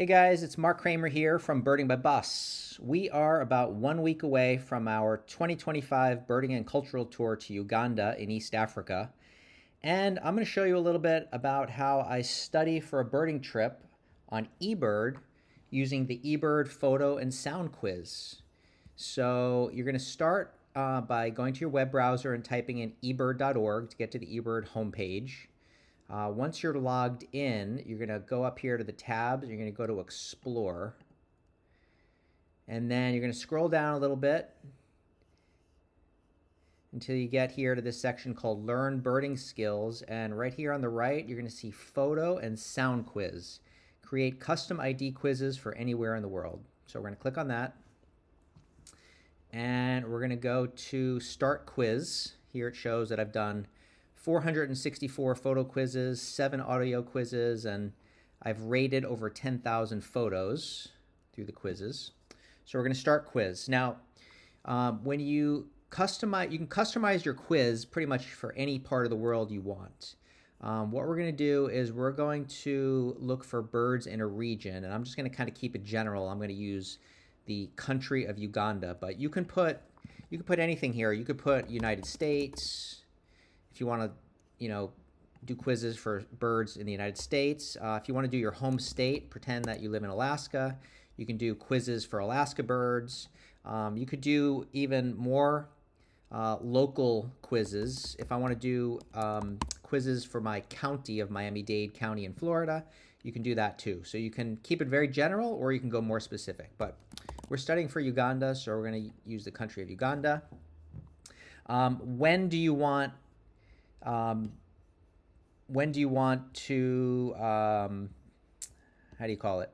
Hey guys, it's Marc Kramer here from Birding by Bus. We are about 1 week away from our 2025 Birding and Cultural Tour to Uganda in East Africa. And I'm going to show you a little bit about how I study for a birding trip on eBird using the eBird photo and sound quiz. So you're going to start by going to your web browser and typing in ebird.org to get to the eBird homepage. Once you're logged in, you're going to go up here to the tabs. You're going to go to Explore. And then you're going to scroll down a little bit until you get here to this section called Learn Birding Skills. And right here on the right, you're going to see Photo and Sound Quiz. Create custom ID quizzes for anywhere in the world. So we're going to click on that. And we're going to go to Start Quiz. Here it shows that I've done 464 photo quizzes, 7 audio quizzes, and I've rated over 10,000 photos through the quizzes. So we're going to start quiz. Now, when you can customize your quiz pretty much for any part of the world you want. What we're going to do is we're going to look for birds in a region, and I'm just going to kind of keep it general. I'm going to use the country of Uganda, but you can put anything here. You could put United States. If you want to, do quizzes for birds in the United States. If you want to do your home state, pretend that you live in Alaska. You can do quizzes for Alaska birds. You could do even more local quizzes. If I want to do quizzes for my county of Miami-Dade County in Florida, you can do that too. So you can keep it very general or you can go more specific. But we're studying for Uganda, so we're going to use the country of Uganda. When do you want to, how do you call it?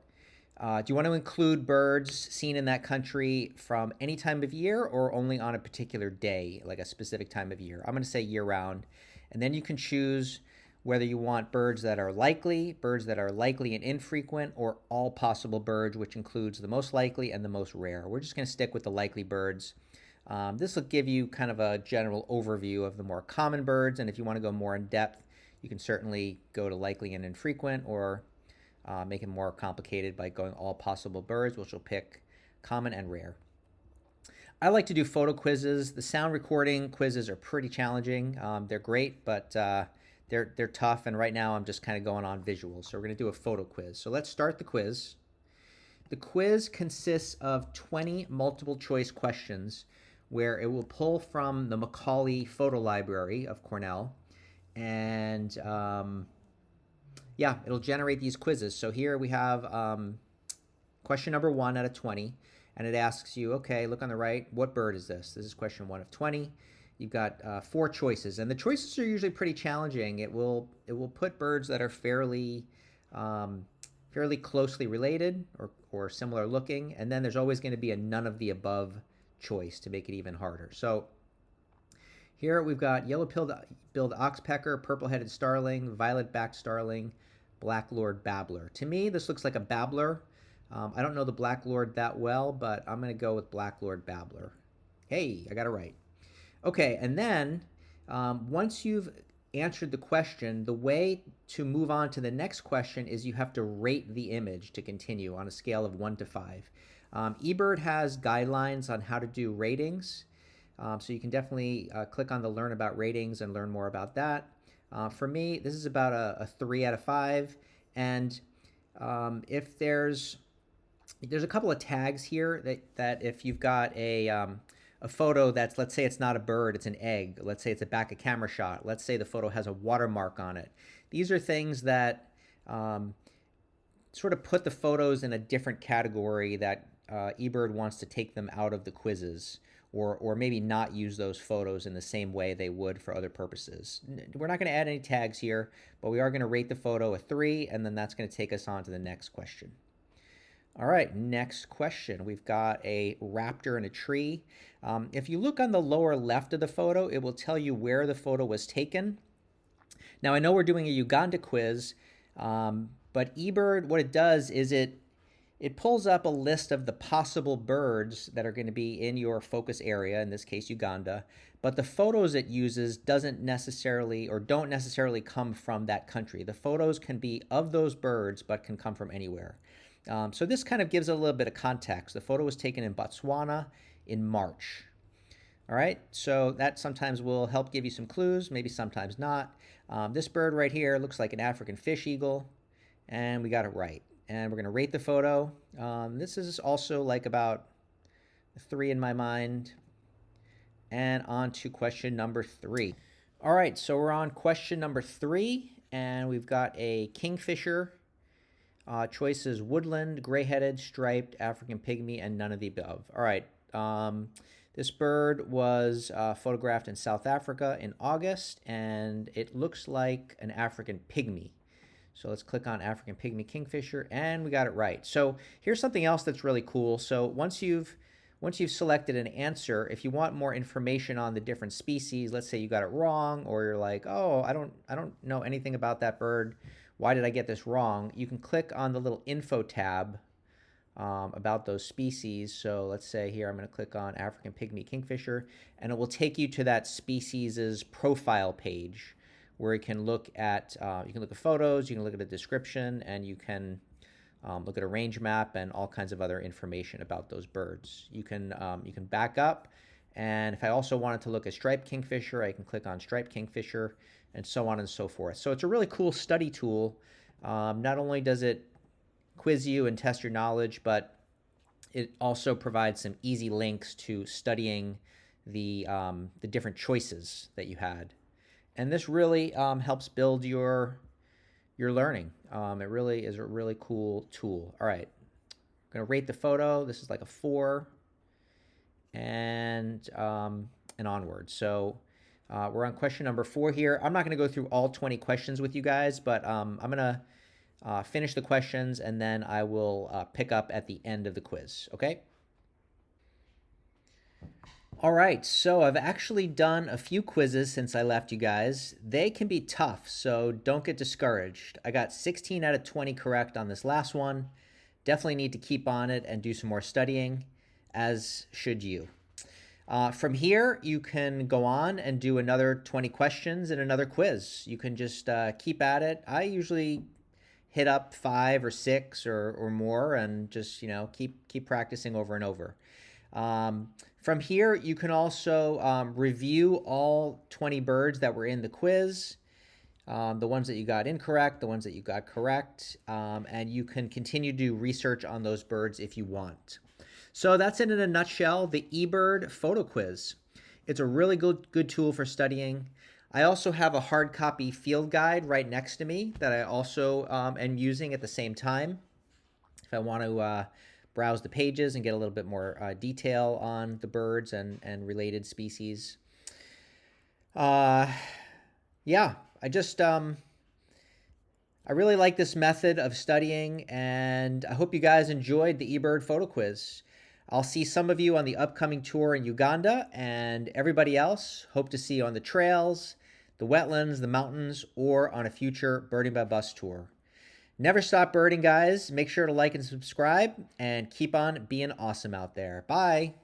Do you want to include birds seen in that country from any time of year or only on a particular day, like a specific time of year? I'm going to say year round. And then you can choose whether you want birds that are likely and infrequent, or all possible birds, which includes the most likely and the most rare. We're just going to stick with the likely birds. This will give you kind of a general overview of the more common birds, and if you want to go more in depth, you can certainly go to likely and infrequent, or make it more complicated by going all possible birds, which will pick common and rare. I like to do photo quizzes. The sound recording quizzes are pretty challenging. They're great, but they're tough, and right now I'm just kind of going on visuals. So we're going to do a photo quiz. So let's start the quiz. The quiz consists of 20 multiple choice questions where it will pull from the Macaulay photo library of Cornell. And it'll generate these quizzes. So here we have question number 1 out of 20. And it asks you, okay, look on the right. What bird is this? This is question 1 of 20. You've got 4 choices. And the choices are usually pretty challenging. It will put birds that are fairly closely related or similar looking. And then there's always going to be a none of the above choice to make it even harder. So here we've got yellow-billed oxpecker, purple-headed starling, violet-backed starling, black-lord babbler. To me, this looks like a babbler. I don't know the black-lord that well, but I'm going to go with black-lord babbler. Hey, I got it right. Okay, and then once you've answered the question, the way to move on to the next question is you have to rate the image to continue on a scale of 1 to 5. eBird has guidelines on how to do ratings, so you can definitely click on the Learn About Ratings and learn more about that. For me, this is about a 3 out of 5, and if there's a couple of tags here that if you've got a photo that's, let's say it's not a bird, it's an egg. Let's say it's a back of camera shot. Let's say the photo has a watermark on it. These are things that sort of put the photos in a different category that eBird wants to take them out of the quizzes, or maybe not use those photos in the same way they would for other purposes. We're not going to add any tags here, but we are going to rate the photo a 3, and then that's going to take us on to the next question. All right, next question. We've got a raptor in a tree. If you look on the lower left of the photo, it will tell you where the photo was taken. Now, I know we're doing a Uganda quiz, but eBird, what it does is it pulls up a list of the possible birds that are going to be in your focus area, in this case Uganda, but the photos it uses don't necessarily come from that country. The photos can be of those birds, but can come from anywhere. So this kind of gives a little bit of context. The photo was taken in Botswana in March. All right, so that sometimes will help give you some clues, maybe sometimes not. This bird right here looks like an African fish eagle, and we got it right. And we're going to rate the photo. This is also like about a 3 in my mind. And on to question number 3. All right, so we're on question number 3, and we've got a kingfisher. Choices: woodland, gray-headed, striped, African pygmy, and none of the above. All right. This bird was photographed in South Africa in August, and it looks like an African pygmy. So let's click on African pygmy kingfisher, and we got it right. So here's something else that's really cool. So once you've selected an answer, if you want more information on the different species, let's say you got it wrong, or you're like, oh, I don't know anything about that bird. Why did I get this wrong? You can click on the little info tab about those species. So let's say here I'm going to click on African pygmy kingfisher, and it will take you to that species' profile page where you can look at photos, you can look at a description, and you can look at a range map and all kinds of other information about those birds. You can back up, and if I also wanted to look at striped kingfisher, I can click on striped kingfisher, and so on and so forth. So it's a really cool study tool. Not only does it quiz you and test your knowledge, but it also provides some easy links to studying the different choices that you had. And this really helps build your learning. It really is a really cool tool. All right, I'm going to rate the photo. This is like a 4 and onward. So we're on question number 4 here. I'm not going to go through all 20 questions with you guys, but I'm going to finish the questions, and then I will pick up at the end of the quiz, okay? All right, so I've actually done a few quizzes since I left you guys. They can be tough, so don't get discouraged. I got 16 out of 20 correct on this last one. Definitely need to keep on it and do some more studying, as should you. From here, you can go on and do another 20 questions and another quiz. You can just keep at it. I usually hit up 5 or 6 or more, and just keep practicing over and over. From here, you can also review all 20 birds that were in the quiz, the ones that you got incorrect, the ones that you got correct, and you can continue to do research on those birds if you want. So that's it in a nutshell, the eBird photo quiz. It's a really good tool for studying. I also have a hard copy field guide right next to me that I also am using at the same time if I want to browse the pages and get a little bit more detail on the birds and related species. Yeah, I really like this method of studying, and I hope you guys enjoyed the eBird photo quiz. I'll see some of you on the upcoming tour in Uganda, and everybody else, hope to see you on the trails, the wetlands, the mountains, or on a future Birding by Bus tour. Never stop birding, guys. Make sure to like and subscribe, and keep on being awesome out there. Bye.